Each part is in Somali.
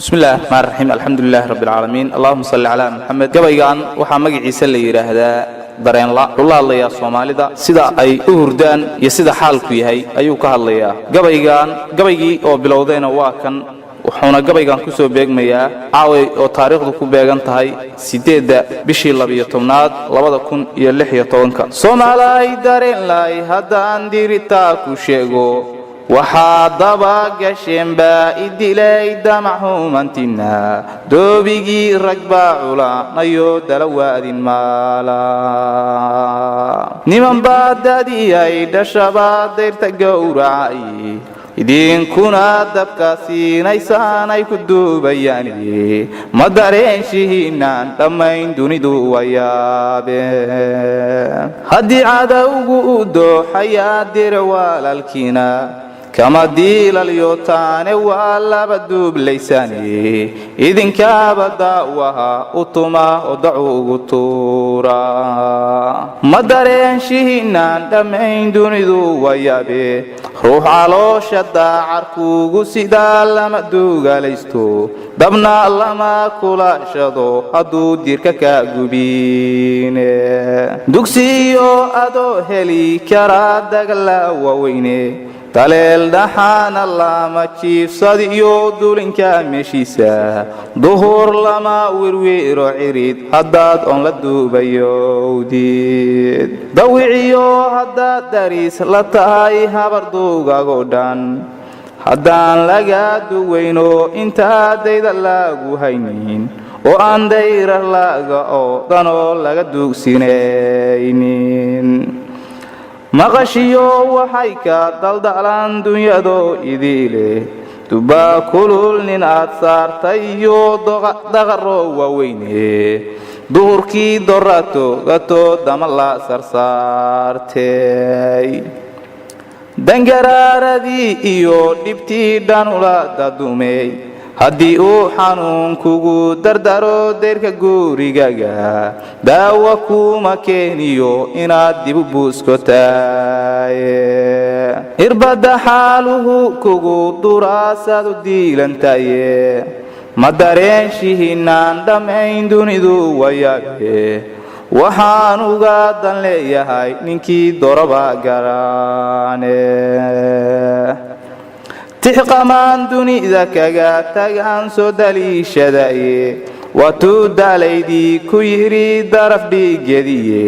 بسم الله الرحمن الرحيم الحمد لله رب العالمين اللهم صل على محمد gabaygan waxa magaciisa la yiraahdaa dareen la Allah ya Soomaalida sida ay u hurdaan iyo sida xaalku yahay ayuu ka hadlayaa gabaygii oo bilowdayna waa kan wuxuuna gabaygan ku soo beegmayaa caaway oo taariikhdu ku beegan tahay 8 bishii 12aad 2016 Soomaalay dareen lay hadaan dirita ku sheego waxaa daba gasheen baa idilay damaxumantina doobigii ragba culanayo dalawaadin maala niman baadadii ay dhashaba deyrta gowracay idinkuna dabka siinaysaan ay ku duubayaan ma dareenshiheenaan dhammayn dunidu wayaabeen haddii cadawgu u dooxayaa dir walaalkiina kama diilalyotaane waa laba duublaysaane idinkaaba daawaha u tuma oo dacu ugu tuura ma dareenshiheenaan dhammayn dunidu wayaabe ruux caloosha daacarkuugu sidaa lama duugalaysto dabna lama kulashado hadduu dirka ka gubiine dugsiyo adoo heli karaa dagala waaweyne taleel dhaxaana lama jiifsadiyo dulinka meeshiisa duhur lama wirwiro cirid haddaad on la duubayowdid dawiciyo haddaad daris la tahay habar duugagoo dhan haddaan laga duweyno intaadayda lagu haynin oo aan dayrar laga oo danoo laga duugsinaynin maqashiyo waxay ka daldalaan dunyado idiile dubaa kulul nin aad saartay iyo daqaro waaweyne duhurkii dorato gato dama la sarsaartay dangaraaradii iyo dhibtii dhanula dadumey haddii uu xanuunkugu dardaro deyrka gurigaga daawa kuma keeniyo inaad dib u buuskotaaye irbadda xaaluhu kugu duraasaad u diilantaye ma dareenshiheenaan dhammayn dunidu wayaabe waxaan uga dan leeyahay ninkii doraba garaane tixqamaan dunida kaga tagaan soo daliishadaye waatuu daalaydii ku yidhi daraf dhiigediye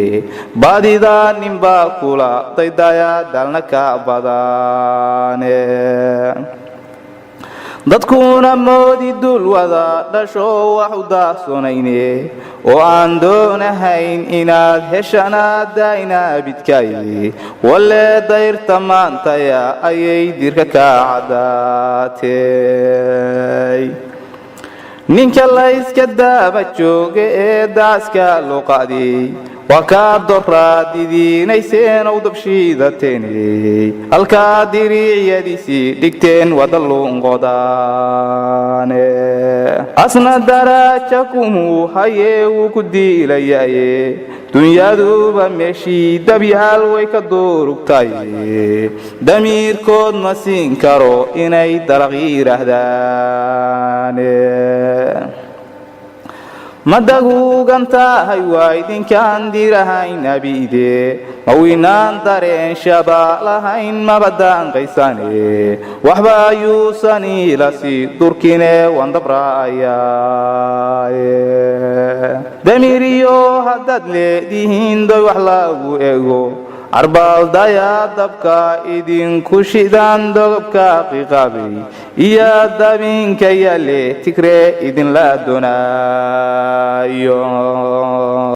baadida ninbaa kula daydaya dalna ka badane dadkuna moodi dul wada dhasho wax u daahsonayne oo aan doonahayn inaad heshanaadayna bidkaye walle dayrta maantaya ayay dirka ka cadaatay ninka la iska daaba jooga ee daaska loo qaadiyey waa kaa doraadidiinayseen ow dabshiidateene halkaa diriicyadiisii dhigteen wada luunqodaane asna daraaja kumuu hayee wuu ku diilayaye dunyaduba meeshii dabyaal way ka durugtaye damiirkood ma siin karo inay dalaq yidhaahdaane madaguugantahay waa idinkaan dirahayn abide mawinaan dareen shaba lahayn mabadaanqaysane waxba ayuusan ilasi durkine wandabraayaye damiriyo haddaad leedihiin doy wax lagu ego arbaldaya dabka idinku shidaan dogobka qiqaabay iyo dabinka yale tigre idinla doonaayo